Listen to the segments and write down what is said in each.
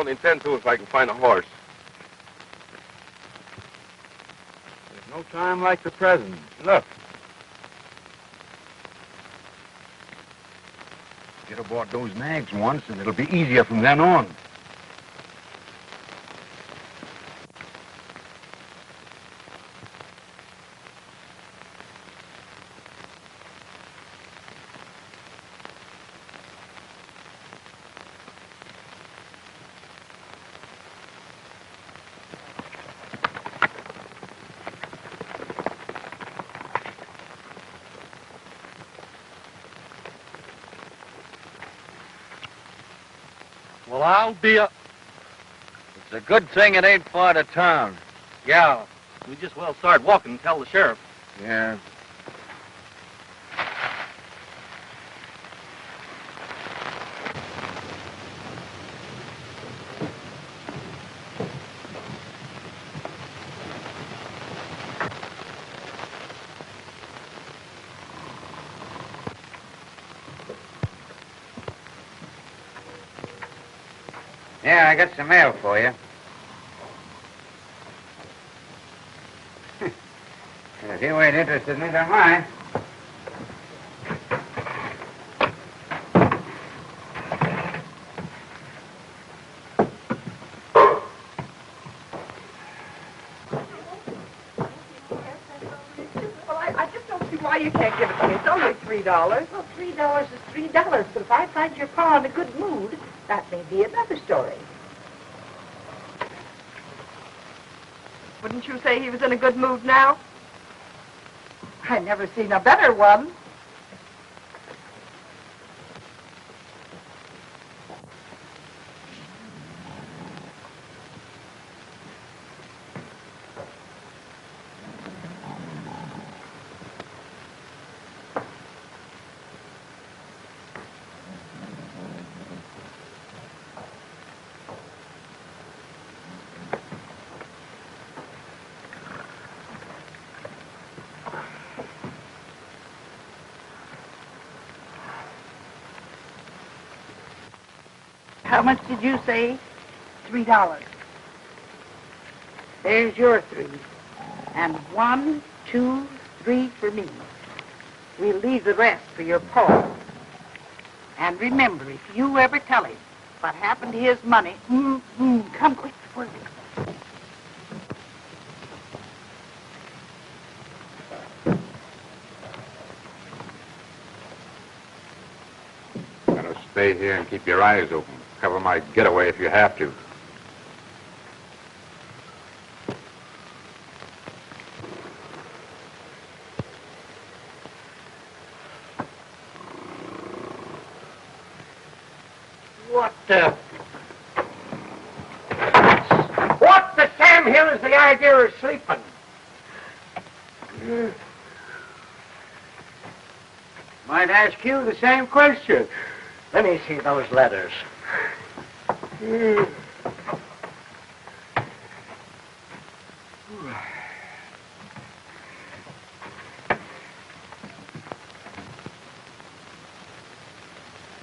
only intend to if I can find a horse. There's no time like the present. Look. Get aboard those nags once, and it'll be easier from then on. Well, I'll be a... It's a good thing it ain't far to town. Yeah, we just well start walking and tell the sheriff. Yeah. Yeah, I got some mail for you. If you ain't interested in it, don't mind. Well, I just don't see why you can't give it to me. It's only $3. Well, $3 is $3, but if I find your pa in a good mood, that may be another story. Wouldn't you say he was in a good mood now? I never seen a better one. How much did you say? $3. There's your 3. And 1, 2, 3 for me. We'll leave the rest for your pa. And remember, if you ever tell him what happened to his money, come quick before they... Better stay here and keep your eyes open. Cover my getaway if you have to. What the Sam Hill is the idea of sleeping? Might ask you the same question. Let me see those letters.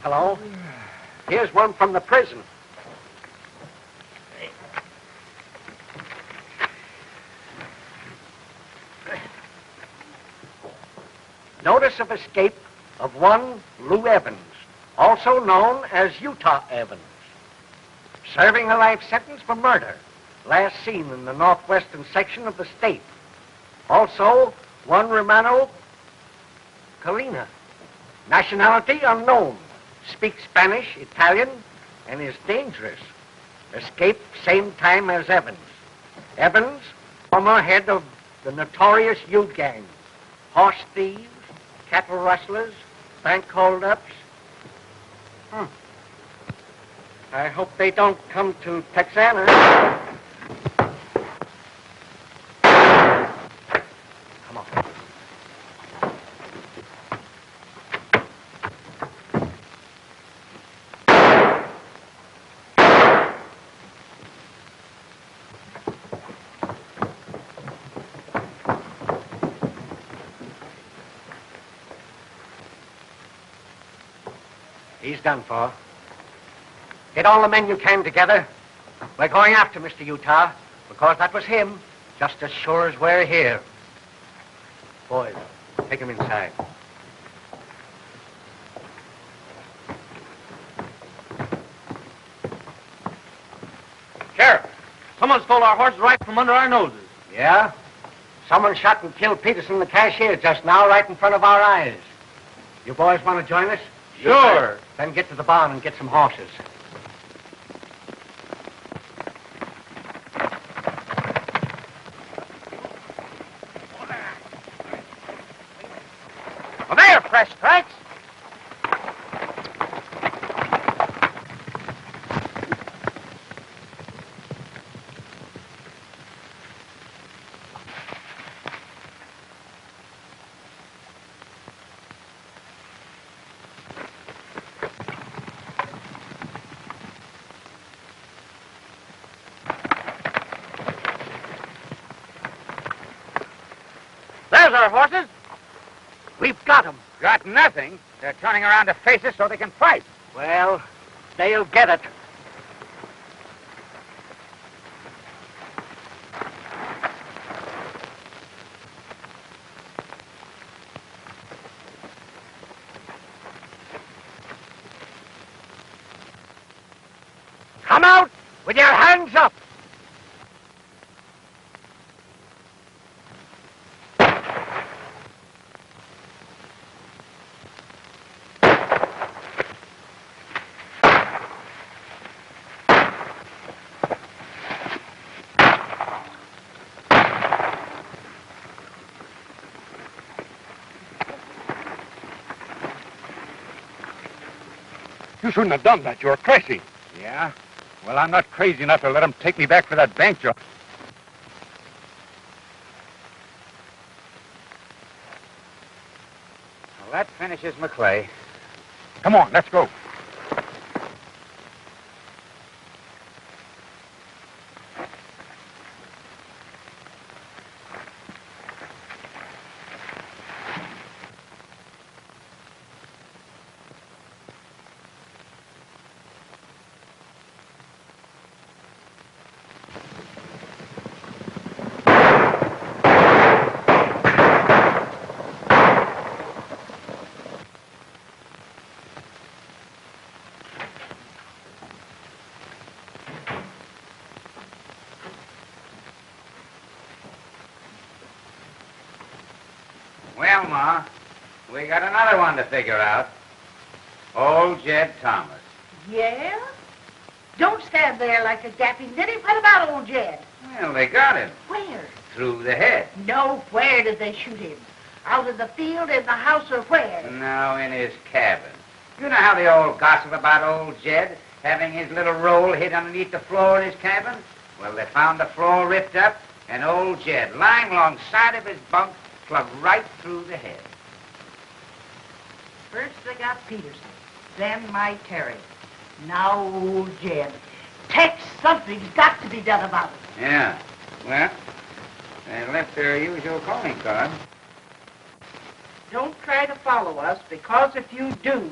Hello? Here's one from the prison. Notice of escape of one Lou Evans, also known as Utah Evans, serving a life sentence for murder, last seen in the northwestern section of the state. Also, one Romano Colina, nationality unknown, speaks Spanish, Italian, and is dangerous. Escaped same time as Evans. Evans, former head of the notorious U-gang, horse thieves, cattle rustlers, bank holdups. I hope they don't come to Texana. Come on. He's done for. Get all the men you can together We're going after Mr. Utah because that was him, just as sure as we're here. Boys, take him inside. Sheriff, someone stole our horses right from under our noses. Yeah? Someone shot and killed Peterson, the cashier, just now, right in front of our eyes. You boys want to join us? Sure. Then get to the barn and get some horses. Well, there, fresh tracks. There's our horses. We've got 'em. Got nothing. They're turning around to face us so they can fight. Well, they'll get it. Come out with your hands up. You shouldn't have done that. You're crazy. Yeah? Well, I'm not crazy enough to let them take me back for that bank job. Well, that finishes McClay. Come on, let's go. Well, Ma, we got another one to figure out. Old Jed Thomas. Yeah? Don't stand there like a gapping ninny. What about old Jed? Well, they got him. Where? Through the head. No, where did they shoot him? Out in the field, in the house, or where? No, in his cabin. You know how they all gossip about old Jed having his little roll hid underneath the floor in his cabin? Well, they found the floor ripped up and old Jed lying alongside of his bunk, plugged right through the head. First they got Peterson, then my Carey. Now old Jed. Tex, something's got to be done about it. Yeah. Well, they left their usual calling card. Don't try to follow us, because if you do,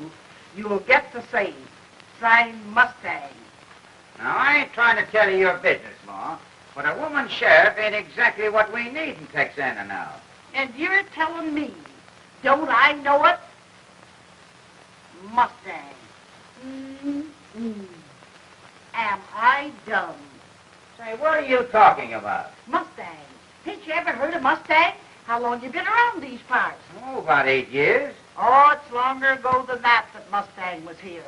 you'll get the same. Signed, Mustang. Now, I ain't trying to tell you your business, Ma, but a woman sheriff ain't exactly what we need in Texana now. And you're telling me, don't I know it? Mustang. Mm-mm. Am I dumb? Say, what are you talking about? Mustang. Ain't you ever heard of Mustang? How long you been around these parts? Oh, about 8 years. Oh, it's longer ago than that Mustang was here.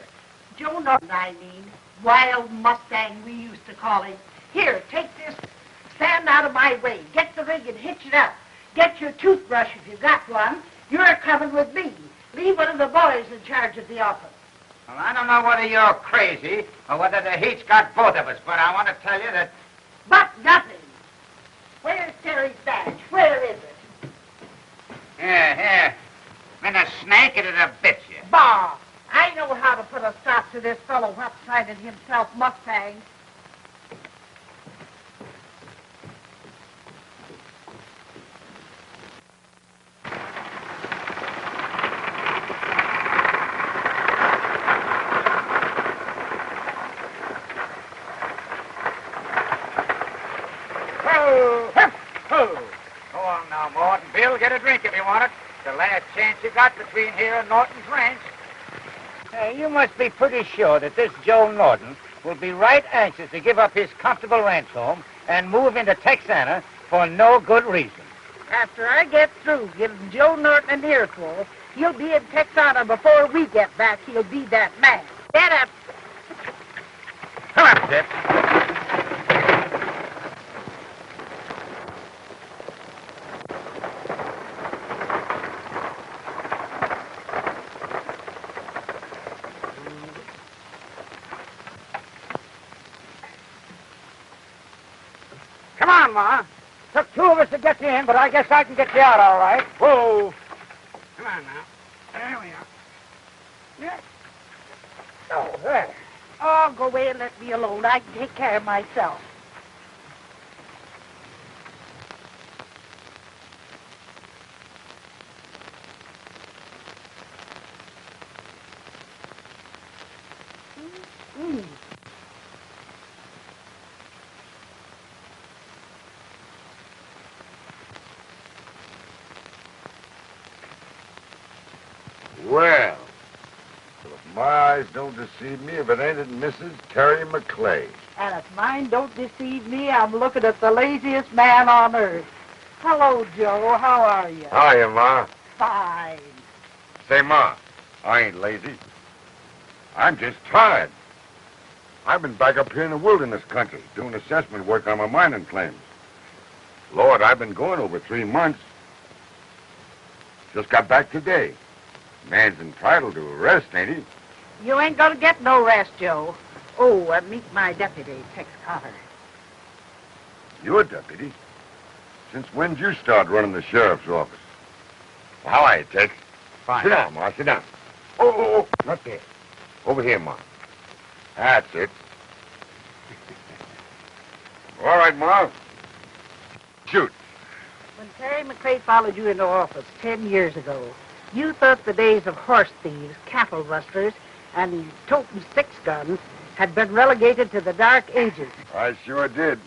Joe Norton, I mean. Wild Mustang, we used to call him. Here, take this. Stand out of my way. Get the rig and hitch it up. Get your toothbrush if you got one. You're coming with me. Leave one of the boys in charge of the office. Well, I don't know whether you're crazy or whether the heat's got both of us, but I want to tell you that... But nothing. Where's Terry's badge? Where is it? Here. Been a snake, it'd have bit you. Bah! I know how to put a stop to this fellow what-sided himself Mustang. you got between here and Norton's ranch. You must be pretty sure that this Joe Norton will be right anxious to give up his comfortable ranch home and move into Texana for no good reason. After I get through giving Joe Norton an earful, he'll be in Texana before we get back. He'll be that mad. Get up. Come on, Zip. Come on, Ma. Took two of us to get you in, but I guess I can get you out all right. Whoa. Come on now. There we are. Yeah. Oh, there. Oh, go away and let me alone. I can take care of myself. Well, if my eyes don't deceive me, if it ain't Mrs. Carey McClay. And if mine don't deceive me, I'm looking at the laziest man on earth. Hello, Joe. How are you? Hiya, Ma. Fine. Say, Ma, I ain't lazy. I'm just tired. I've been back up here in the wilderness country doing assessment work on my mining claims. Lord, I've been going over 3 months. Just got back today. Man's entitled to a rest, ain't he? You ain't gonna get no rest, Joe. Oh, meet my deputy, Tex Carter. You're a deputy? Since when'd you start running the sheriff's office? How are you, Tex? Fine. Sit down, Ma, sit down. Oh, not there. Over here, Ma. That's it. All right, Ma. Shoot. When Carey McClay followed you into office 10 years ago, you thought the days of horse thieves, cattle rustlers, and the toting six guns had been relegated to the dark ages. I sure did.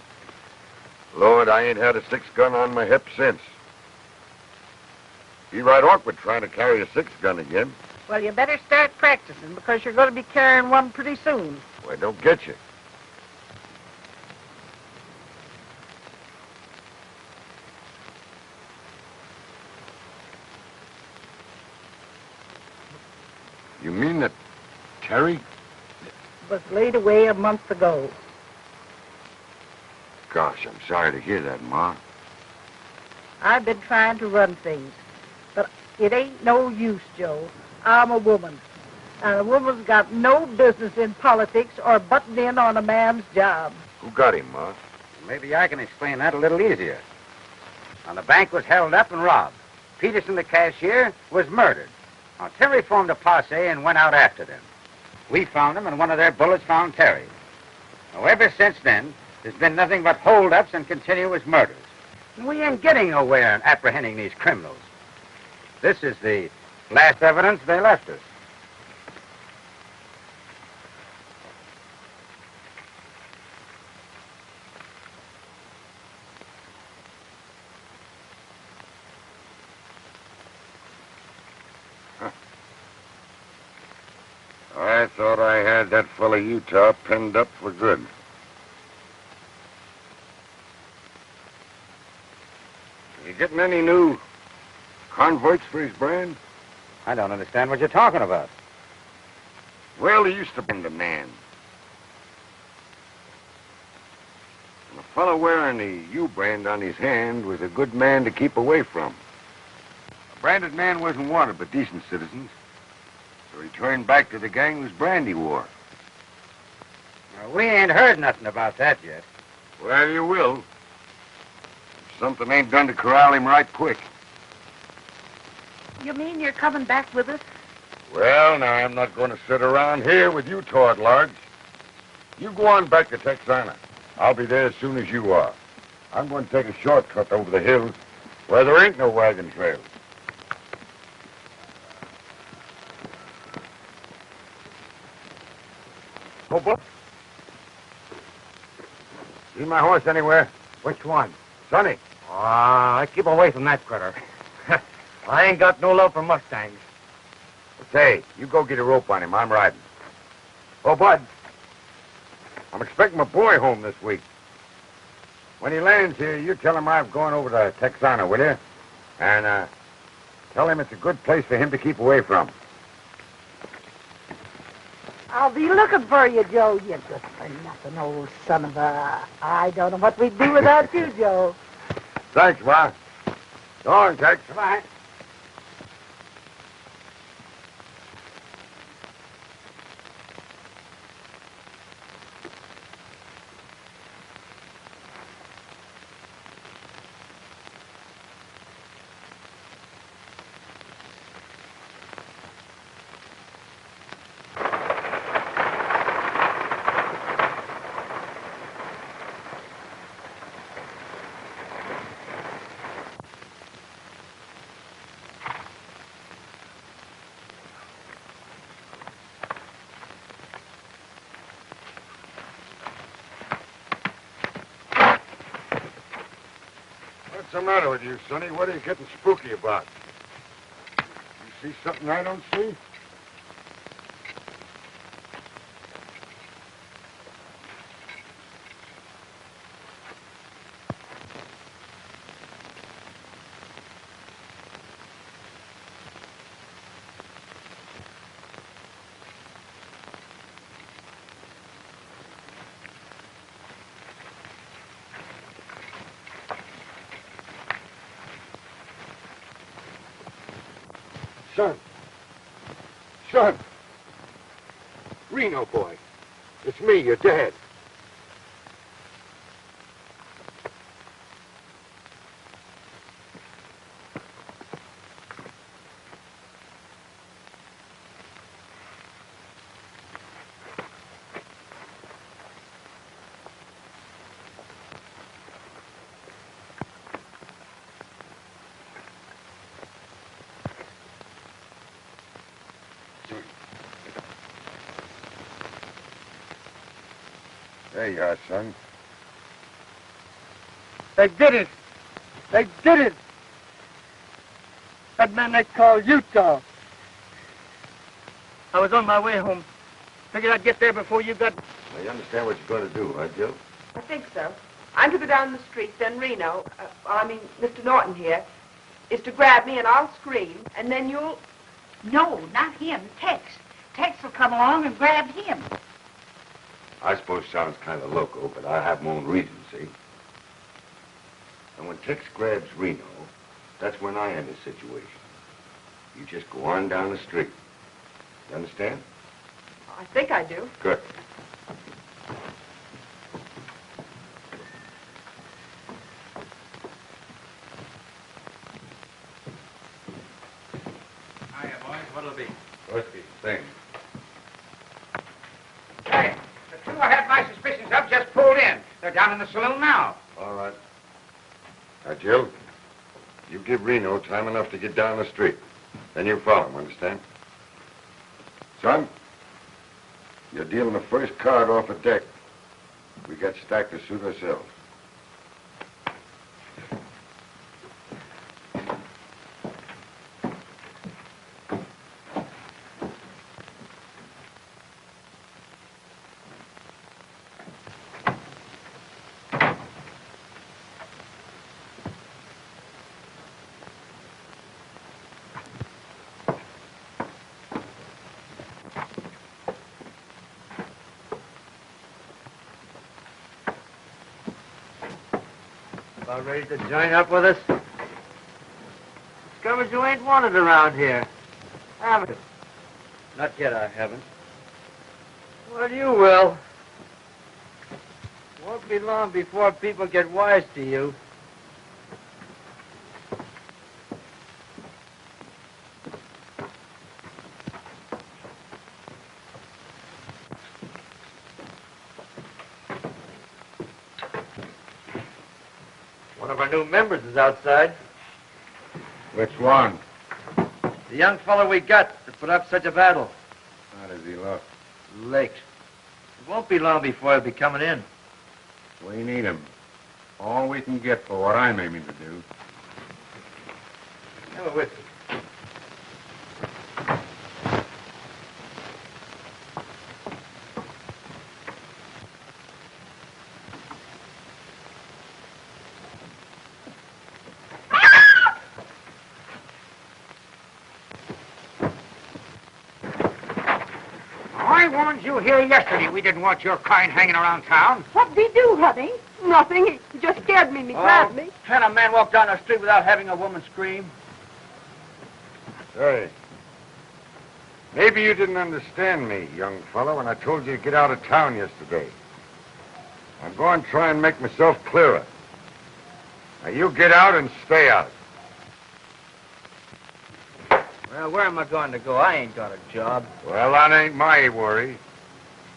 Lord, I ain't had a 6-gun on my hip since. Be right awkward trying to carry a 6-gun again. Well, you better start practicing because you're going to be carrying one pretty soon. Well, don't get you. You mean that Terry? Was laid away a month ago. Gosh, I'm sorry to hear that, Ma. I've been trying to run things, but it ain't no use, Joe. I'm a woman, and a woman's got no business in politics or butting in on a man's job. Who got him, Ma? Maybe I can explain that a little easier. Now, the bank was held up and robbed. Peterson, the cashier, was murdered. Now, Terry formed a posse and went out after them. We found them, and one of their bullets found Terry. Now, ever since then, there's been nothing but holdups and continuous murders. And we ain't getting nowhere in apprehending these criminals. This is the last evidence they left us. I thought I had that fella Utah pinned up for good. You getting any new converts for his brand? I don't understand what you're talking about. Well, he used to be the man. And the fellow wearing the U brand on his hand was a good man to keep away from. A branded man wasn't wanted by decent citizens. So he turned back to the gang whose brand he wore. Now, we ain't heard nothing about that yet. Well, you will. If something ain't done to corral him right quick. You mean you're coming back with us? Well, now, I'm not going to sit around here with you two at large. You go on back to Texana. I'll be there as soon as you are. I'm going to take a shortcut over the hills where there ain't no wagon trails. Oh, boy. See my horse anywhere? Which one? Sonny. I keep away from that critter. I ain't got no love for Mustangs. Say, you go get a rope on him. I'm riding. Oh, Bud. I'm expecting my boy home this week. When he lands here, you tell him I'm going over to Texana, will you? And, tell him it's a good place for him to keep away from. I'll be looking for you, Joe. You good for nothing, old son of a... I don't know what we'd do without you, Joe. Thanks, Ma. So long, Tex. Goodbye. What's the matter with you, Sonny? What are you getting spooky about? You see something I don't see? Son! Reno, boy. It's me, your dad. There you are, son. They did it. They did it. That man they call Utah. I was on my way home. Figured I'd get there before you got... Now, you understand what you're going to do, huh, Jill? I think so. I'm to go down the street, then Reno, Mr. Norton here, is to grab me and I'll scream, and then you'll... No, not him. Tex. Tex will come along and grab him. I suppose sounds kind of loco, but I have my own reasons, see? And when Tex grabs Reno, that's when I end the situation. You just go on down the street. You understand? I think I do. Good. Hiya, boys. What'll it be? Whiskey, thing. Hey, the two I had my suspicions of just pulled in. They're down in the saloon now. All right. Now, Jill, you give Reno time enough to get down the street. Then you follow him, understand? Son, you're dealing the first card off a deck. We got stacked to suit ourselves. About ready to join up with us? Discovered you ain't wanted around here. Haven't you? Not yet, I haven't. Well, you will. Won't be long before people get wise to you. One of our new members is outside. Which one? The young fellow we got to put up such a battle. How does he look? Lakes. It won't be long before he'll be coming in. We need him. All we can get for what I'm aiming to do. Have a whiskey. I warned you here yesterday we didn't want your kind hanging around town. What did he do, honey? Nothing. He just scared me. He grabbed me. Can a man walk down the street without having a woman scream? Say, maybe you didn't understand me, young fellow, when I told you to get out of town yesterday. I'm going to try and make myself clearer. Now, you get out and stay out. Well, where am I going to go? I ain't got a job. Well, that ain't my worry.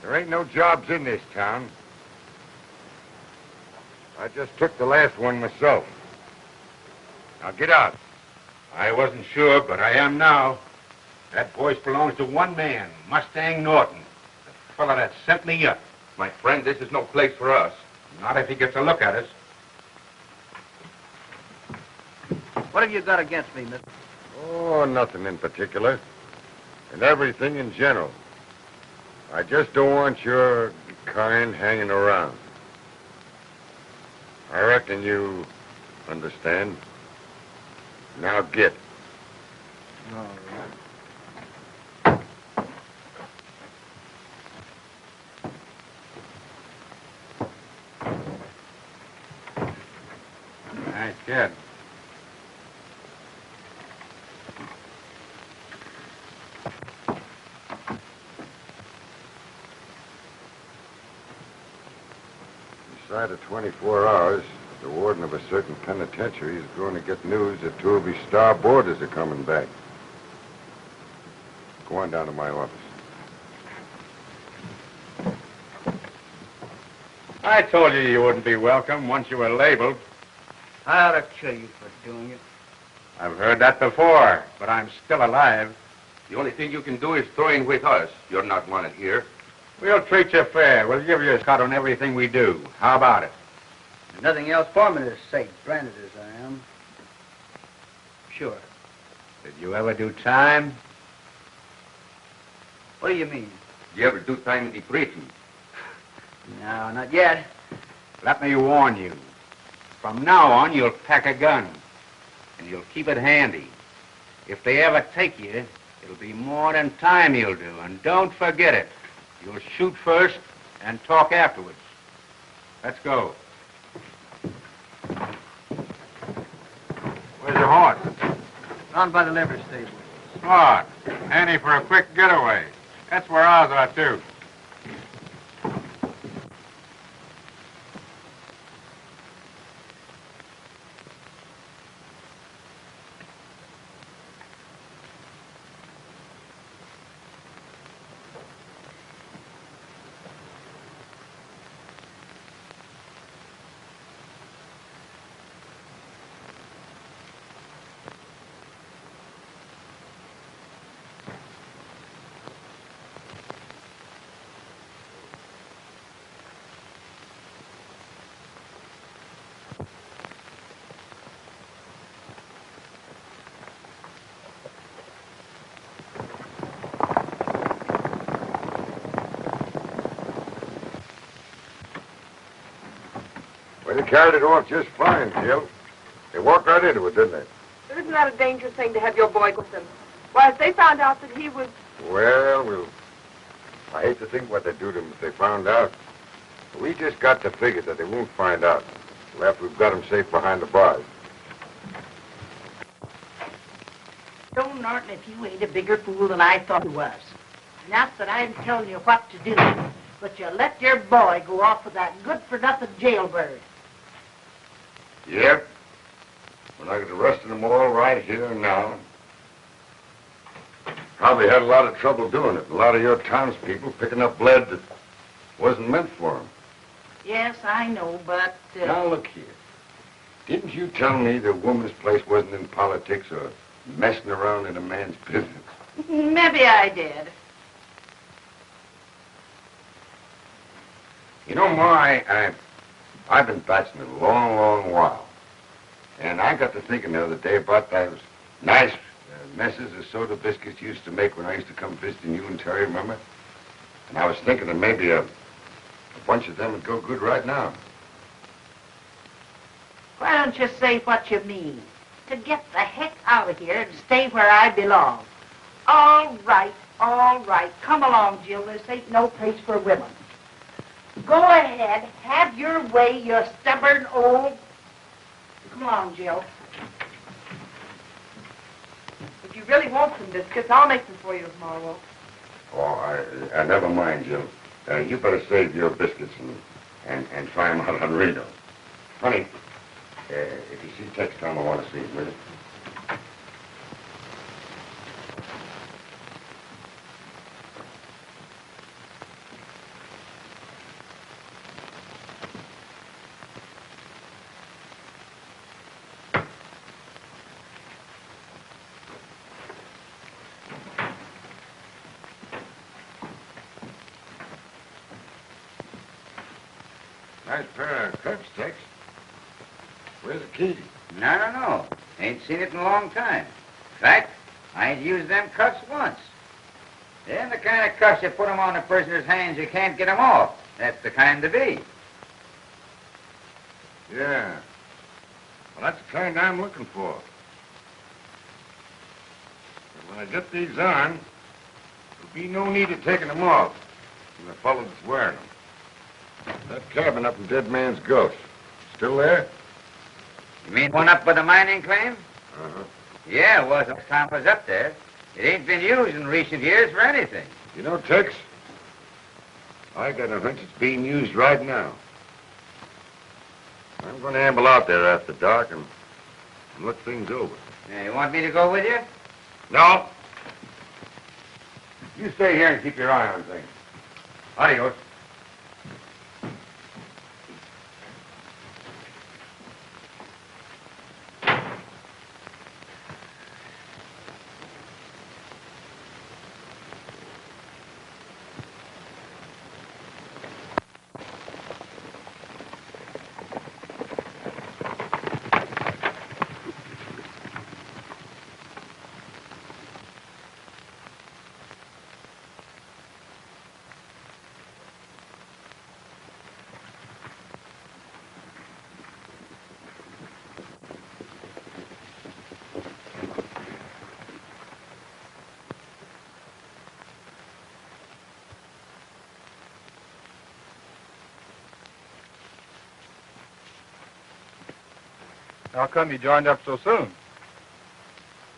There ain't no jobs in this town. I just took the last one myself. Now, get out. I wasn't sure, but I am now. That voice belongs to one man, Mustang Norton, the fella that sent me up. My friend, this is no place for us. Not if he gets a look at us. What have you got against me, mister? Oh, nothing in particular. And everything in general. I just don't want your kind hanging around. I reckon you understand. Now get. All right. Nice kid. Inside of 24 hours, the warden of a certain penitentiary is going to get news that 2 of his star boarders are coming back. Go on down to my office. I told you you wouldn't be welcome once you were labeled. I ought to kill you for doing it. I've heard that before, but I'm still alive. The only thing you can do is throw in with us. You're not wanted here. We'll treat you fair. We'll give you a cut on everything we do. How about it? There's nothing else for me to say, branded as I am. Sure. Did you ever do time? What do you mean? Did you ever do time in the prison? No, not yet. Let me warn you. From now on, you'll pack a gun. And you'll keep it handy. If they ever take you, it'll be more than time you'll do. And don't forget it. You'll shoot first and talk afterwards. Let's go. Where's your horse? Round by the livery stable. Smart. Handy for a quick getaway. That's where ours are, too. Well, they carried it off just fine, Jill. They walked right into it, didn't they? Isn't that a dangerous thing to have your boy with them? Why, if they found out that he was... Well, I hate to think what they'd do to him if they found out. But we just got to figure that they won't find out till after we've got him safe behind the bars. Joe Norton, if you ain't a bigger fool than I thought you was. Not that I'm telling you what to do, but you let your boy go off with that good-for-nothing jailbird. Yep. When I got arrested them all right here and now. Probably had a lot of trouble doing it. A lot of your townspeople picking up lead that wasn't meant for them. Yes, I know, but... Now, look here. Didn't you tell me the woman's place wasn't in politics or messing around in a man's business? Maybe I did. You know, Ma, I've been bachelor a long, long while. And I got to thinking the other day about those nice messes of soda biscuits you used to make when I used to come visiting you and Terry, remember? And I was thinking that maybe a bunch of them would go good right now. Why don't you say what you mean? To get the heck out of here and stay where I belong. All right, All right, come along, Jill. This ain't no place for women. Go ahead, have your way, you stubborn old... Come along, Jill. If you really want some biscuits, I'll make them for you tomorrow. Oh, I never mind, Jill. You better save your biscuits and try them out on Reno. Honey, if you see Tex, tell him I want to see him, will you? Nice pair of cups, Tex. Where's the key? I don't know. Ain't seen it in a long time. In fact, I ain't used them cuffs once. They're the kind of cuffs you put them on a prisoner's hands, you can't get them off. That's the kind to be. Yeah. Well, that's the kind I'm looking for. But when I get these on, there'll be no need of taking them off from the fellow that's wearing them. That cabin up in Dead Man's Gulch. Still there? You mean one up by the mining claim? Uh-huh. Yeah, it was last time I was up there. It ain't been used in recent years for anything. You know, Tex, I got a hunch it's being used right now. I'm going to amble out there after dark and look things over. Yeah, you want me to go with you? No. You stay here and keep your eye on things. Adios. How come you joined up so soon?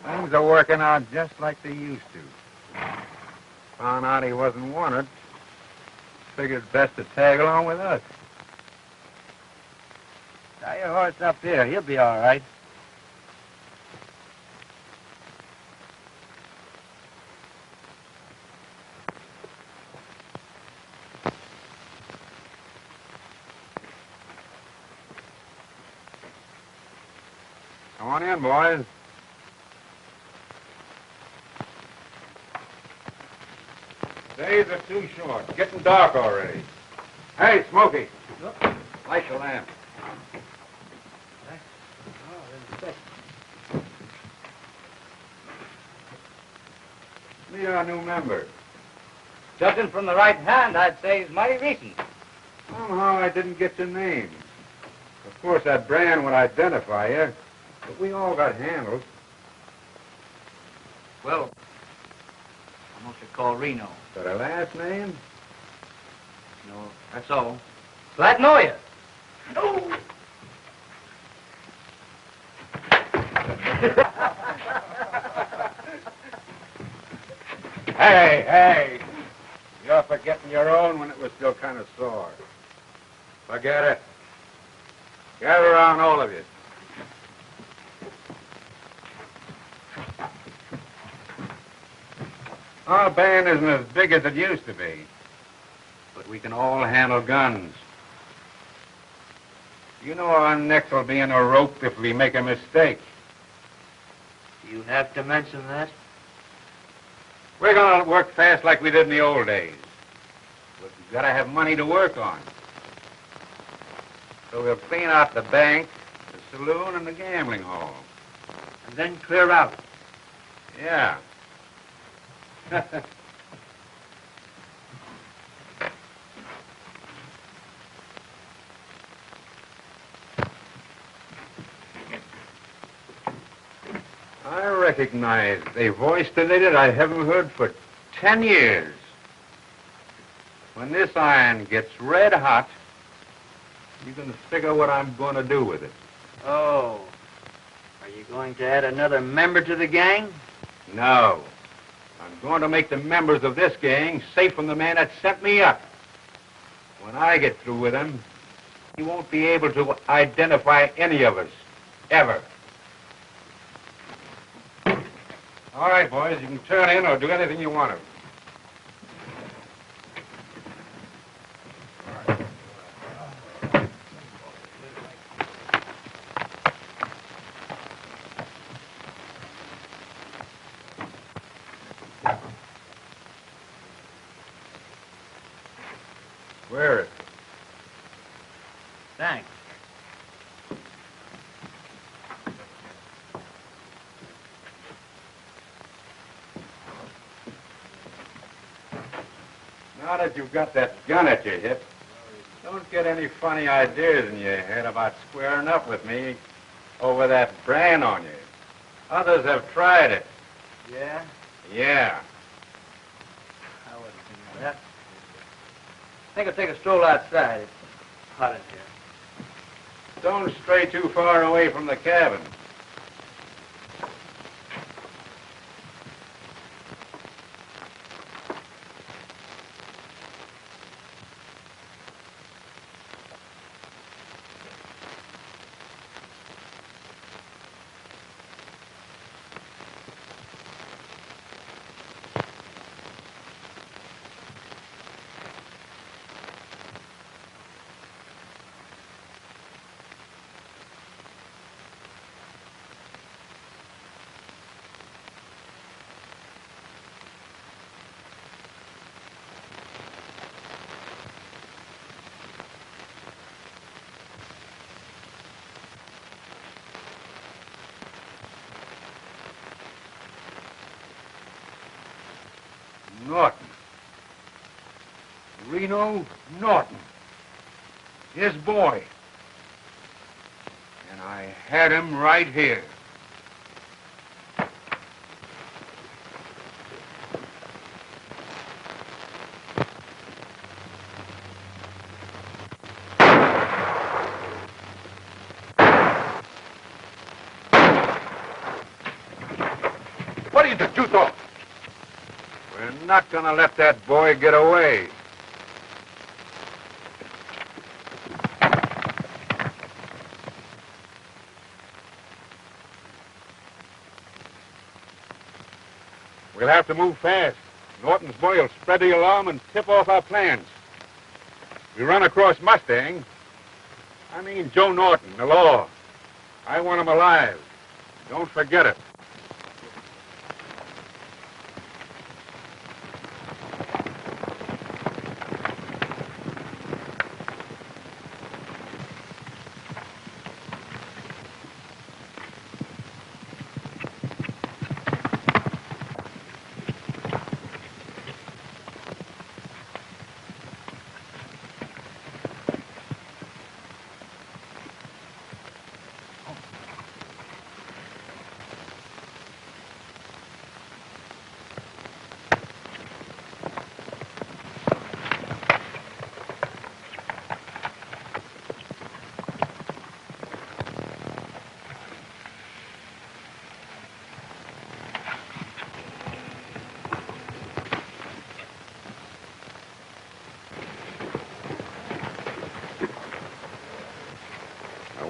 Things are working out just like they used to. Found out he wasn't wanted. Figured best to tag along with us. Tie your horse up here. He'll be all right. Come on in, boys. Days are too short. It's getting dark already. Hey, Smokey. Light your lamp. Meet our new member. Judging from the right hand, I'd say he's mighty recent. Somehow I didn't get your name. Of course, that brand would identify you, but we all got handles. Well, I'm what you call Reno. Got a last name? No, that's all. Glad to know you. Oh! Hey! You're forgetting your own when it was still kind of sore. Forget it. Gather around, all of you. Our band isn't as big as it used to be, but we can all handle guns. You know our necks will be in a rope if we make a mistake. You have to mention that? We're going to work fast like we did in the old days, but we've got to have money to work on. So we'll clean out the bank, the saloon, and the gambling hall. And then clear out. Yeah. I recognize a voice today that I haven't heard for 10 years. When this iron gets red hot, you can figure what I'm going to do with it. Oh. Are you going to add another member to the gang? No. I'm going to make the members of this gang safe from the man that sent me up. When I get through with him, he won't be able to identify any of us, ever. All right, boys, you can turn in or do anything you want to. Wear it. Thanks. Now that you've got that gun at your hip, don't get any funny ideas in your head about squaring up with me over that brand on you. Others have tried it. Yeah? Yeah. I wouldn't think of that. I think I'll take a stroll outside. It's hot in here. Don't stray too far away from the cabin. Norton. Reno Norton. His boy. And I had him right here. What do you think you thought? We're not going to let that boy get away. We'll have to move fast. Norton's boy will spread the alarm and tip off our plans. We run across Mustang. I mean Joe Norton, the law. I want him alive. Don't forget it.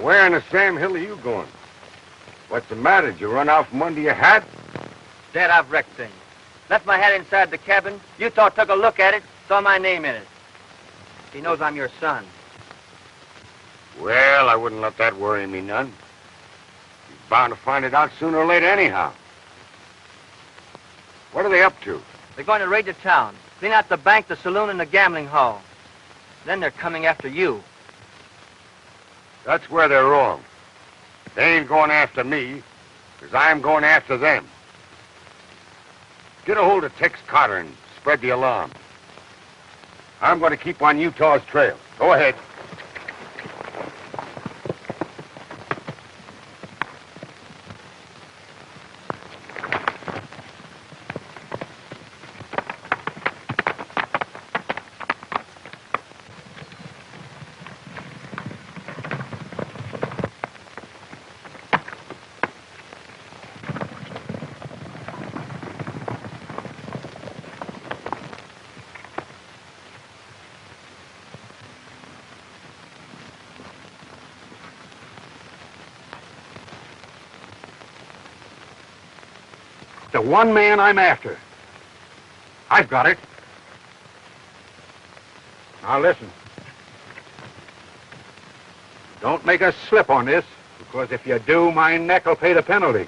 Where in the Sam Hill are you going? What's the matter? Did you run out from under your hat? Dad, I've wrecked things. Left my hat inside the cabin. Utah took a look at it, saw my name in it. He knows I'm your son. Well, I wouldn't let that worry me none. He's bound to find it out sooner or later anyhow. What are they up to? They're going to raid the town, clean out the bank, the saloon, and the gambling hall. Then they're coming after you. That's where they're wrong. They ain't going after me, because I'm going after them. Get a hold of Tex Carter and spread the alarm. I'm going to keep on Utah's trail. Go ahead. one man I'm after. I've got it. Now listen. Don't make a slip on this, because if you do, my neck will pay the penalty.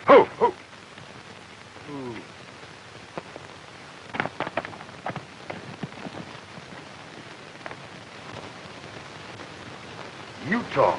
Ho, ho. Utah.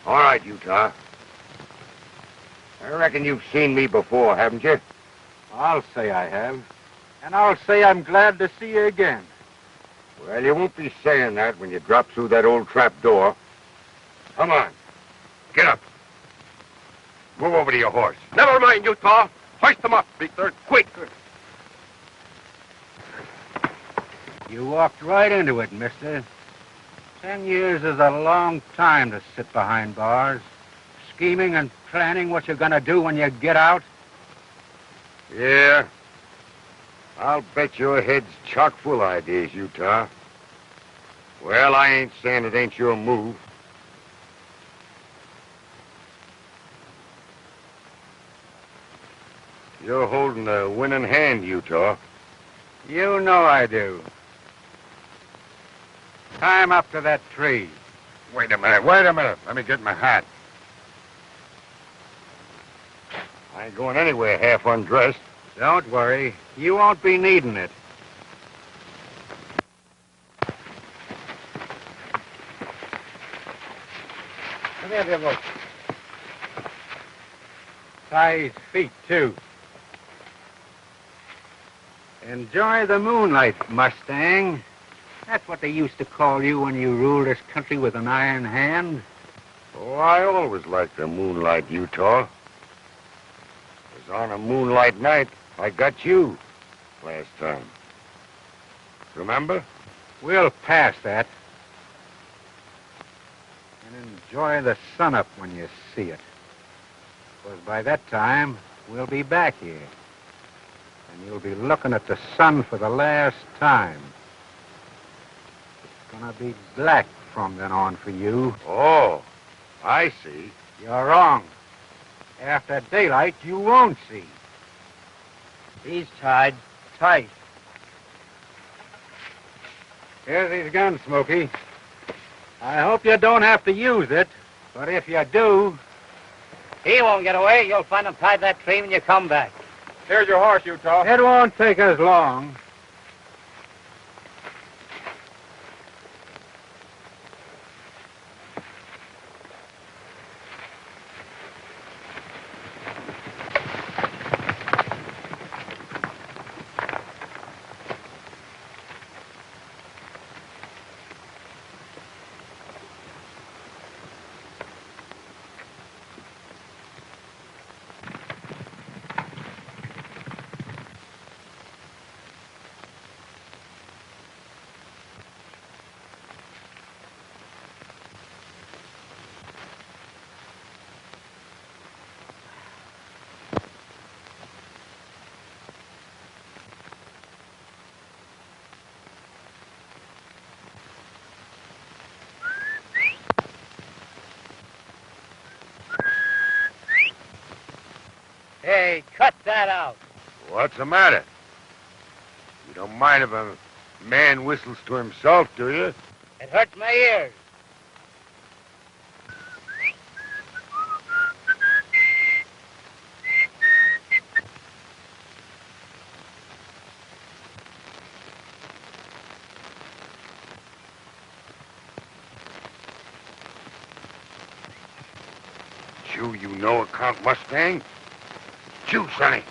All right, Utah. I reckon you've seen me before, haven't you? I'll say I have. And I'll say I'm glad to see you again. Well, you won't be saying that when you drop through that old trap door. Come on. Get up. Move over to your horse. Never mind, Utah. Hoist him up, Victor. Quick. You walked right into it, mister. 10 years is a long time to sit behind bars, scheming and planning what you're going to do when you get out. Yeah. I'll bet your head's chock full of ideas, Utah. Well, I ain't saying it ain't your move. You're holding a winning hand, Utah. You know I do. Climb up to that tree. Wait a minute. Let me get my hat. I ain't going anywhere half undressed. Don't worry. You won't be needing it. Come here, Devil. Tie his feet, too. Enjoy the moonlight, Mustang. That's what they used to call you when you ruled this country with an iron hand. Oh, I always liked the moonlight, Utah. It was on a moonlight night I got you last time. Remember? We'll pass that. And enjoy the sun up when you see it. Because by that time, we'll be back here. And you'll be looking at the sun for the last time. It's gonna be black from then on for you. Oh, I see. You're wrong. After daylight, you won't see. He's tied tight. Here's his gun, Smoky. I hope you don't have to use it, but if you do... He won't get away. You'll find him tied to that tree when you come back. Here's your horse, Utah. It won't take us long. Hey, cut that out. What's the matter? You don't mind if a man whistles to himself, do you? It hurts my ears. you know Count Mustang? Shoot, Sonny.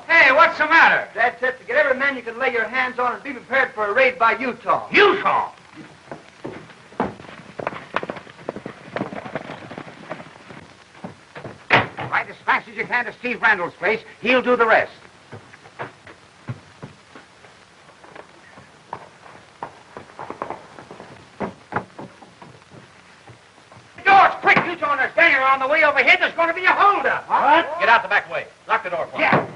Hey, what's the matter? That's it. To get every man you can lay your hands on and be prepared for a raid by Utah. Utah! Ride as fast as you can to Steve Randall's place. He'll do the rest. Doors, quick! You two understand you're on the way over here. There's going to be a holdup. What? Get out the back way. Lock the door for me. Yeah.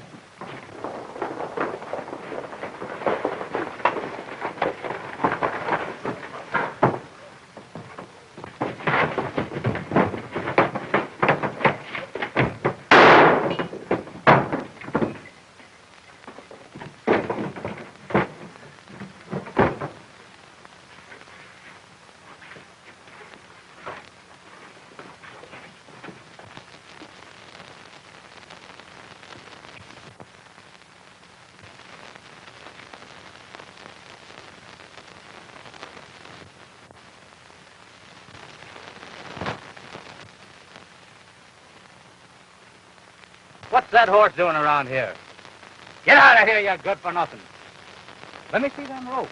What's that horse doing around here? Get out of here, you good for nothing. Let me see them ropes.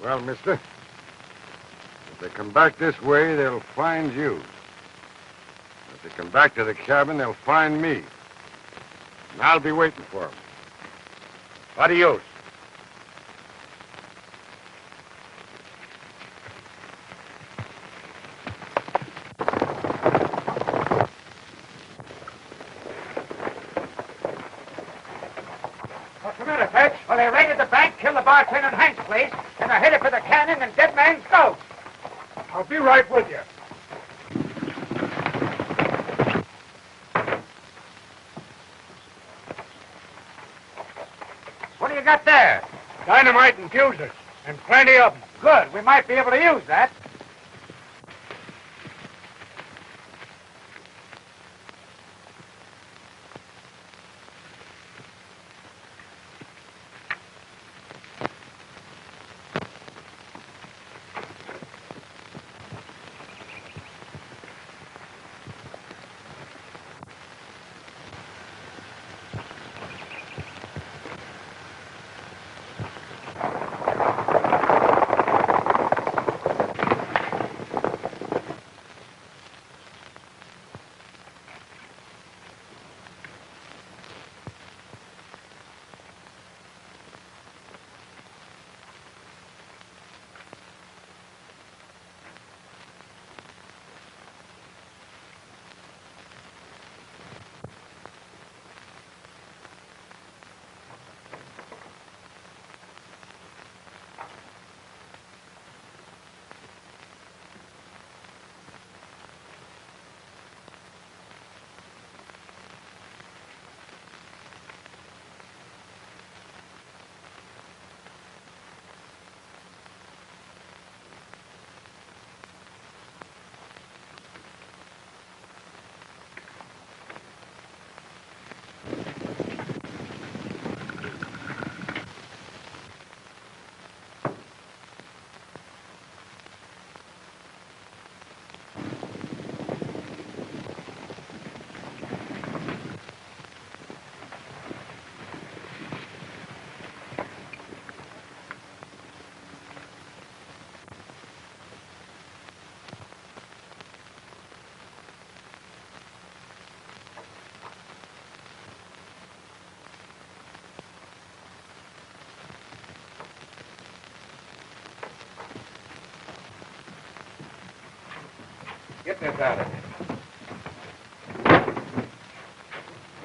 Well, mister, if they come back this way, they'll find you. If they come back to the cabin, they'll find me. And I'll be waiting for them. Adios. What's the matter, Fritch? Well, they raided the bank, killed the bartender in Hank's place, and they're headed for the cannon and Dead Man's Gulch. I'll be right with you. What do you got there? Dynamite and fuses, and plenty of them. Good. We might be able to use that. this out of you.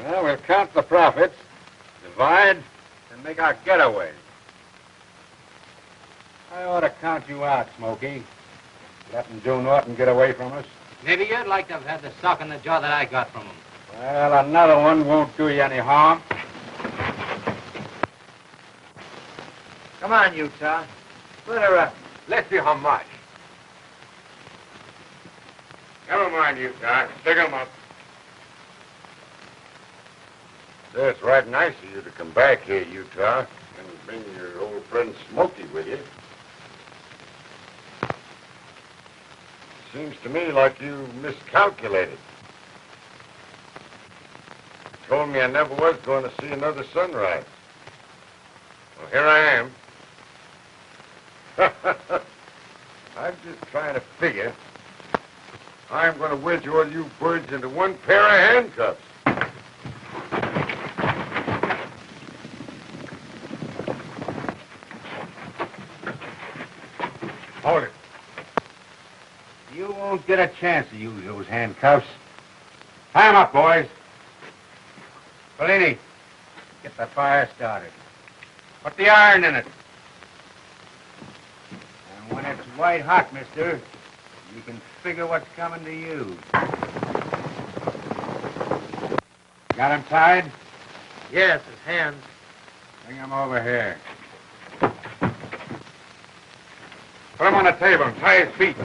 Well, we'll count the profits, divide, and make our getaway. I ought to count you out, Smokey. Letting Joe Norton get away from us. Maybe you'd like to have had the sock in the jaw that I got from him. Well, another one won't do you any harm. Come on, Utah. Split her up. Let's see how much. Never mind, you guys. Stick 'em up. It's right nice of you to come back here, Utah, and bring your old friend Smokey with you. Seems to me like you miscalculated. You told me I never was going to see another sunrise. Well, here I am. I'm just trying to figure. I'm going to wedge all you birds into one pair of handcuffs. Hold it. You won't get a chance to use those handcuffs. Tie 'em up, boys. Bellini, get the fire started. Put the iron in it. And when it's white hot, mister, you can figure what's coming to you. Got him tied? Yes, his hands. Bring him over here. Put him on the table and tie his feet.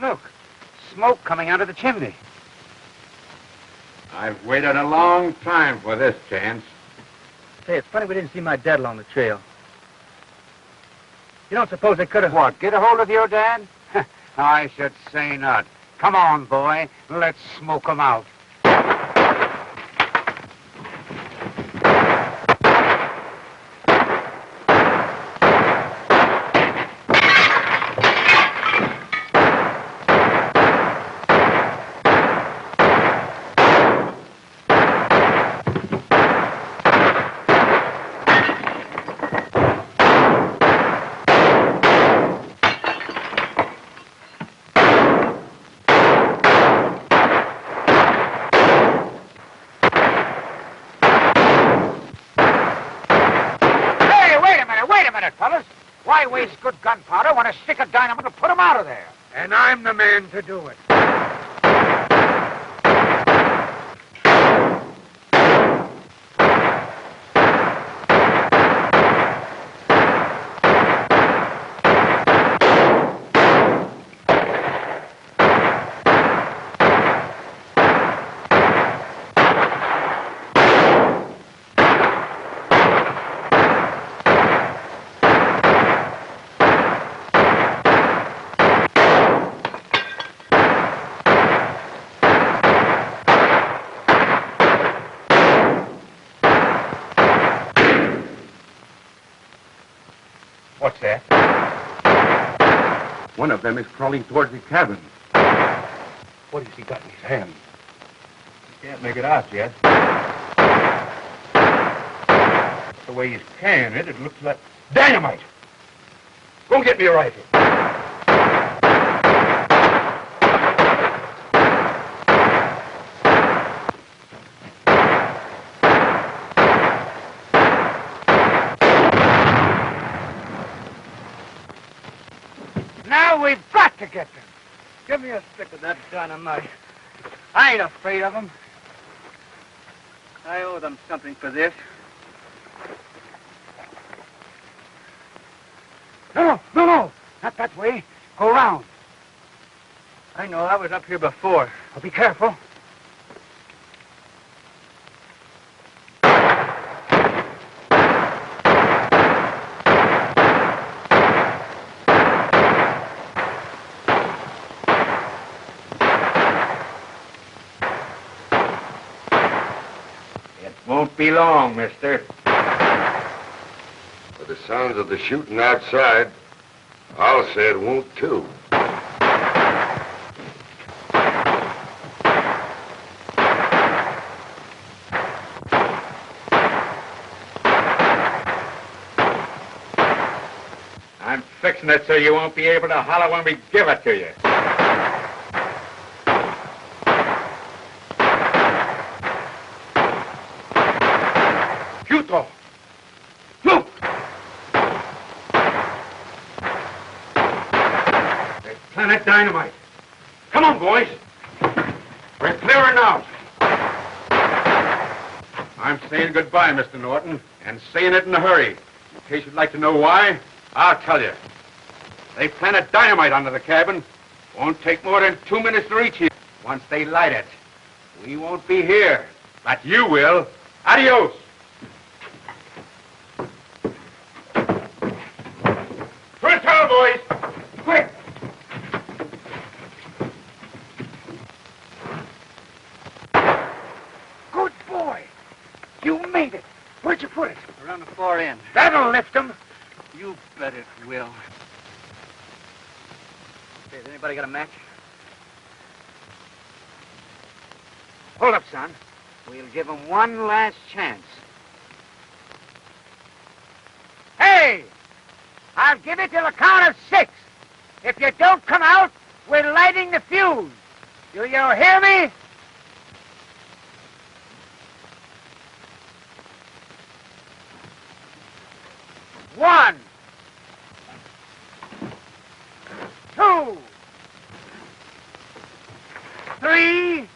Look, smoke coming out of the chimney. I've waited a long time for this chance. Say, it's funny we didn't see my dad along the trail. You don't suppose they could have... What, get a hold of your dad? I should say not. Come on, boy. Let's smoke 'em out. Fellas, why waste good gunpowder when a stick of dynamite will put 'em out of there? And I'm the man to do it. What's that? One of them is crawling towards the cabin. What has he got in his hand? Can't make it out yet. The way he's carrying it, it looks like dynamite. Go and get me a rifle. Now we've got to get them. Give me a stick of that dynamite. I ain't afraid of them. I owe them something for this. No, not that way. Go round. I know, I was up here before. Well, be careful. Won't be long, mister. By the sounds of the shooting outside, I'll say it won't, too. fixing it so you won't be able to holler when we give it to you. Shoot off. Look! There's planet dynamite. Come on, boys. We're clearing out. I'm saying goodbye, Mr. Norton, and saying it in a hurry. In case you'd like to know why, I'll tell you. They planted dynamite under the cabin. Won't take more than 2 minutes to reach here. Once they light it, we won't be here, but you will. Adios. For the tower, boys. Quick. Good boy. You made it. Where'd you put it? Around the far end. That'll lift him. You bet it will. Hey, has anybody got a match? Hold up, son. We'll give him one last chance. Hey! I'll give it till the count of 6. If you don't come out, we're lighting the fuse. Do you hear me? One. 2. 3.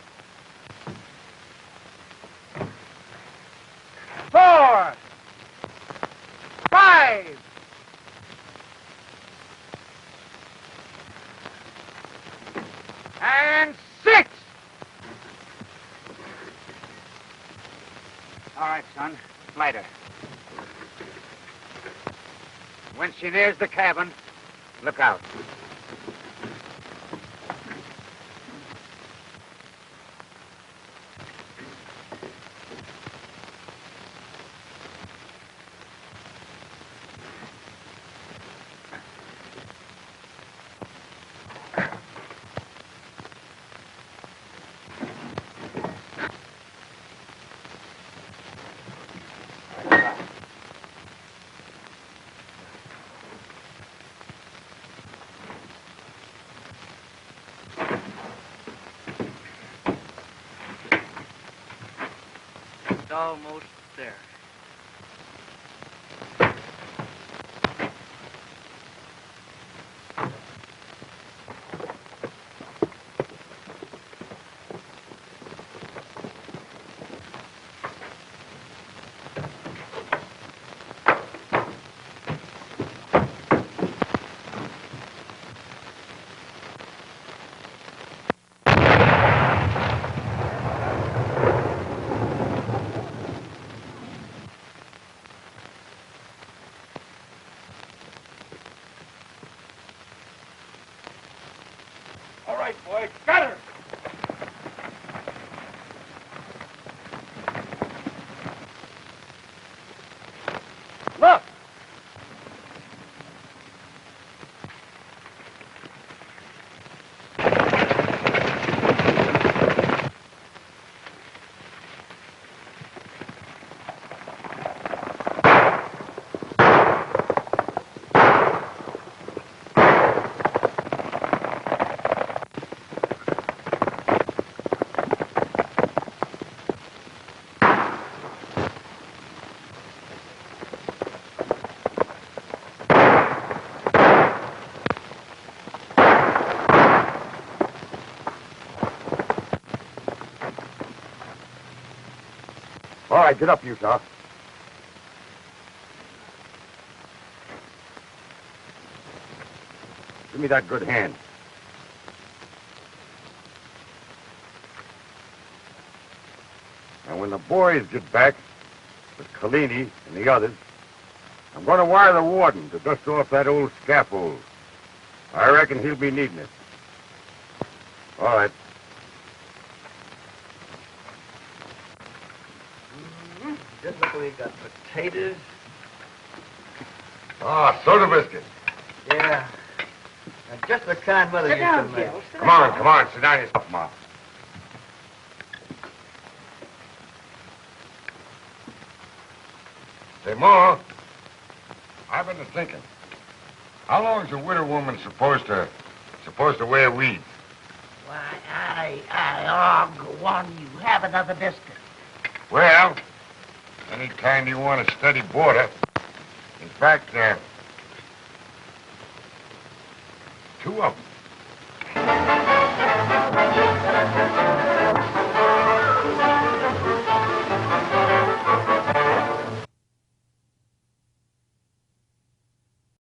4. 5. 6. All right, son. Light her. When she nears the cabin, look out. Almost there. All right, boy. Got her. Look. All right, get up, Utah. Give me that good hand. And when the boys get back, with Kalini and the others, I'm going to wire the warden to dust off that old scaffold. I reckon he'll be needing it. All right. Just look, we got potatoes. Ah, soda biscuit. Yeah. And just the kind Mother Sit used down, to make. Jill. Sit Come down. on, sit down yourself, Ma. Say, Ma, I've been thinking. How long is a widow woman supposed to wear weeds? Why, I'll go on. You have another biscuit. Well, anytime you want a steady boarder. In fact, 2 of them.